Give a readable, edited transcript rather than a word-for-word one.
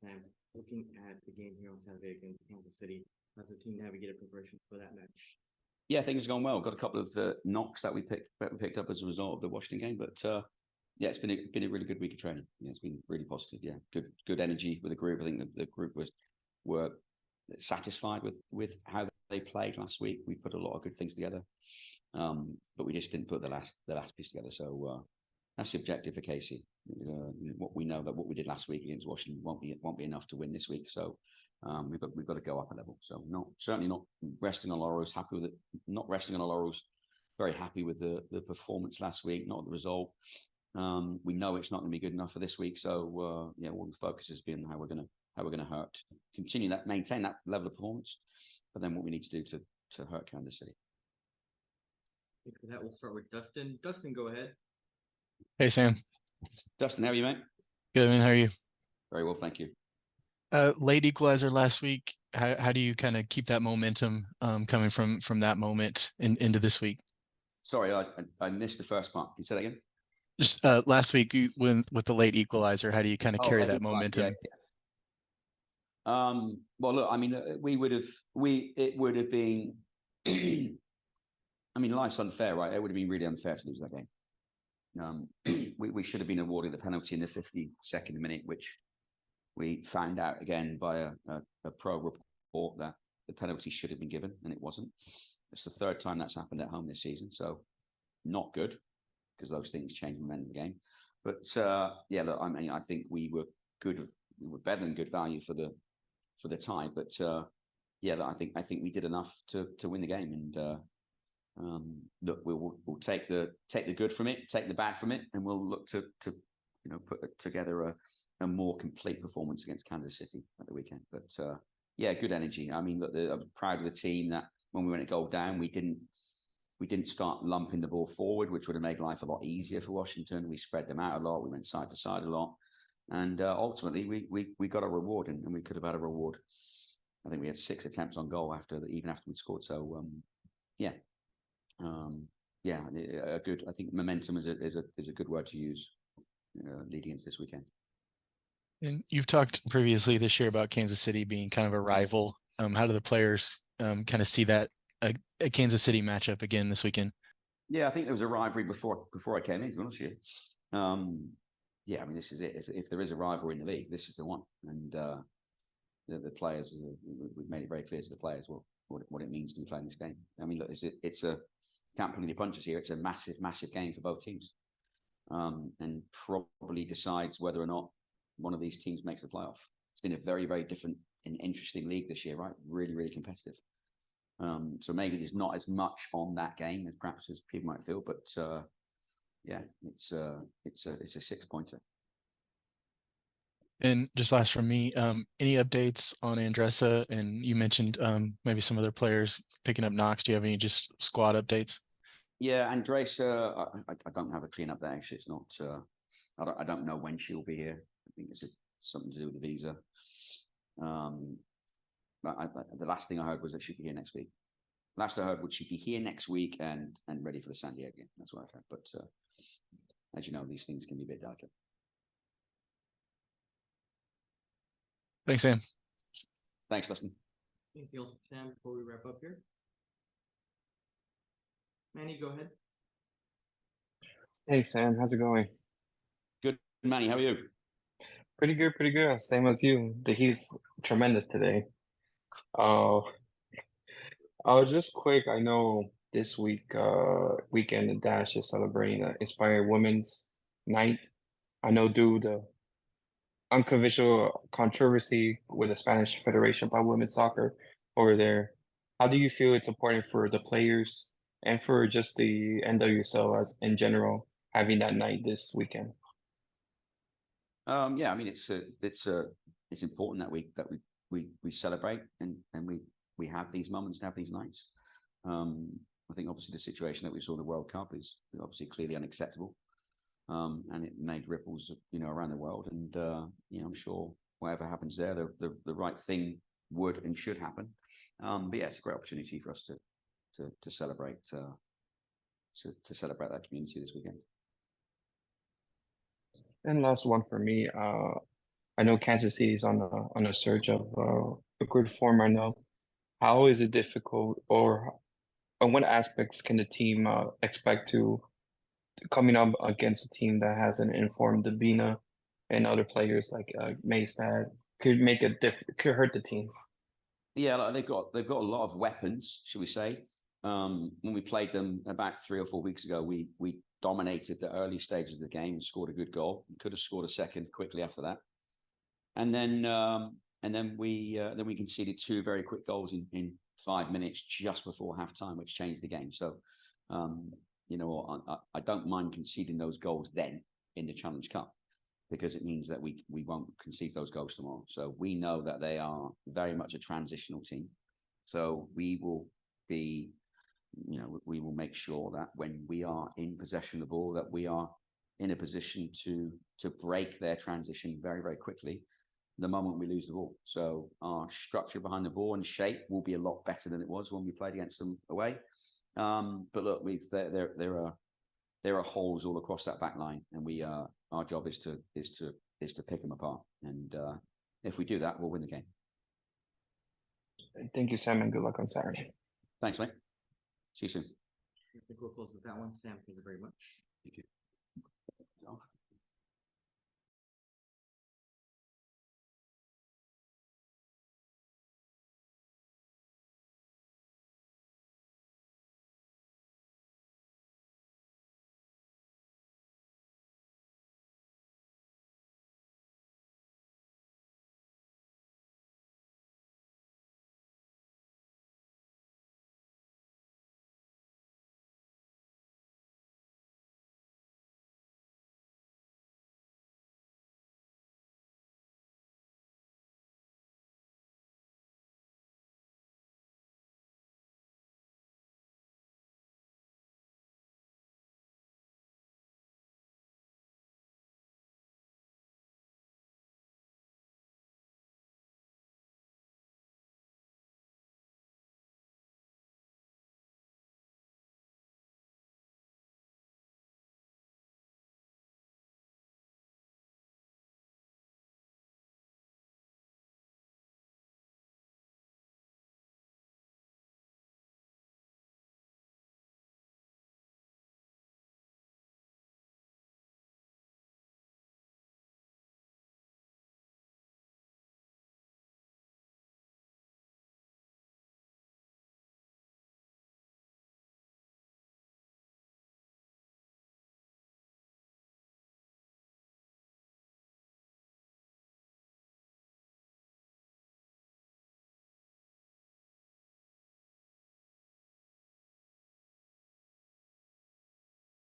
Sam, looking at the game here on Saturday against Kansas City, how's the team navigated preparation for that match? Yeah, things have gone well. Got a couple of knocks that we picked up as a result of the Washington game, but yeah, it's been a really good week of training. Yeah, it's been really positive. Yeah, good energy with the group. I think the group were satisfied with how they played last week. We put a lot of good things together, but we just didn't put the last piece together. So that's the objective for Casey. What we know that what we did last week against Washington won't be enough to win this week. So we've got to go up a level. So certainly not resting on laurels. Happy with it. Not resting on our laurels. Very happy with the performance last week, not the result. We know it's not going to be good enough for this week. So yeah, all the focus has been how we're going to hurt, continue that, maintain that level of performance, but then what we need to do to hurt Kansas City. For that, we'll start with Dustin. Dustin, go ahead. Hey, Sam. Dustin, how are you, mate? Good, man. How are you? Very well, thank you. Late equalizer last week. How do you kind of keep that momentum coming from that moment into this week? Sorry, I missed the first part. Can you say that again? Just last week with the late equalizer, how do you kind of carry that momentum? Yeah. Well, look, I mean, it would have been. I mean, life's unfair, right? It would have been really unfair to lose that game. We should have been awarded the penalty in the 52nd minute, which we found out again via a pro report that the penalty should have been given, and it wasn't. It's the third time that's happened at home this season, so not good because those things change the momentum of the game. But yeah, look, I mean, I think we were good. We were better than good value for the tie, but yeah, I think we did enough to win the game, and look, we'll take the good from it, take the bad from it, and we'll look to put together a more complete performance against Kansas City at the weekend. But yeah, good energy. I mean, look, I'm proud of the team that when we went a goal down, we didn't start lumping the ball forward, which would have made life a lot easier for Washington. We spread them out a lot. We went side to side a lot, and ultimately we got a reward, and we could have had a reward. I think we had 6 attempts on goal even after we'd scored. So yeah. Yeah, good. I think momentum is a good word to use leading into this weekend. And you've talked previously this year about Kansas City being kind of a rival. How do the players kind of see that a Kansas City matchup again this weekend? Yeah, I think there was a rivalry before I came in, to be honest with you. Yeah, I mean, this is it. If there is a rivalry in the league, this is the one. And the players, we've made it very clear to the players what it means to be playing this game. I mean, look, it's a can't pull any punches here. It's a massive game for both teams, and probably decides whether or not one of these teams makes the playoff. It's been a very, very different and interesting league this year, right? Really, really competitive. So maybe there's not as much on that game as perhaps as people might feel, but yeah, it's a 6-pointer. And just last from me, any updates on Andressa? And you mentioned maybe some other players picking up knocks. Do you have any just squad updates? Yeah, Andressa, I don't have a clean up there. Actually, it's not. I don't know when she'll be here. I think it's something to do with the visa. But the last thing I heard was that she'd be here next week. Last I heard would she be here next week and ready for the San Diego game. That's what I heard. But as you know, these things can be a bit delicate. Thanks, Sam. Thanks, Dustin. Anything else, Sam, before we wrap up here? Manny, go ahead. Hey Sam, how's it going? Good, Manny. How are you? Pretty good, pretty good. Same as you. The heat's tremendous today. Uh, just quick. I know this weekend, the Dash is celebrating the Inspired Women's Night. I know due to unconventional controversy with the Spanish Federation about women's soccer over there. How do you feel it's important for the players and for just the NWSL as in general having that night this weekend? Yeah, I mean it's important that we celebrate and we have these moments and have these nights. I think obviously the situation that we saw in the World Cup is obviously clearly unacceptable, and it made ripples around the world. And I'm sure whatever happens there, the right thing would and should happen. But yeah, it's a great opportunity for us to celebrate to celebrate that community this weekend. And last one for me. I know Kansas City's on a surge of a good form right now. How is it difficult, or on what aspects can the team expect to coming up against a team that has an informed Davina and other players like Mace that could make a could hurt the team? Yeah, like they've got a lot of weapons, should we say? When we played them about 3 or 4 weeks ago, we dominated the early stages of the game and scored a good goal. We could have scored a second quickly after that, and then we conceded 2 very quick goals in 5 minutes just before halftime, which changed the game. So, you know, I don't mind conceding those goals then in the Challenge Cup, because it means that we won't concede those goals tomorrow. So we know that they are very much a transitional team. So we will be, you know, we will make sure that when we are in possession of the ball, that we are in a position to break their transition very, very quickly the moment we lose the ball. So our structure behind the ball and shape will be a lot better than it was when we played against them away. But look, there are holes all across that back line, and our job is to pick them apart. And if we do that, we'll win the game. Thank you, Sam, and good luck on Saturday. Thanks, mate. See you soon. I think we'll close with that one. Sam, thank you very much. Thank you.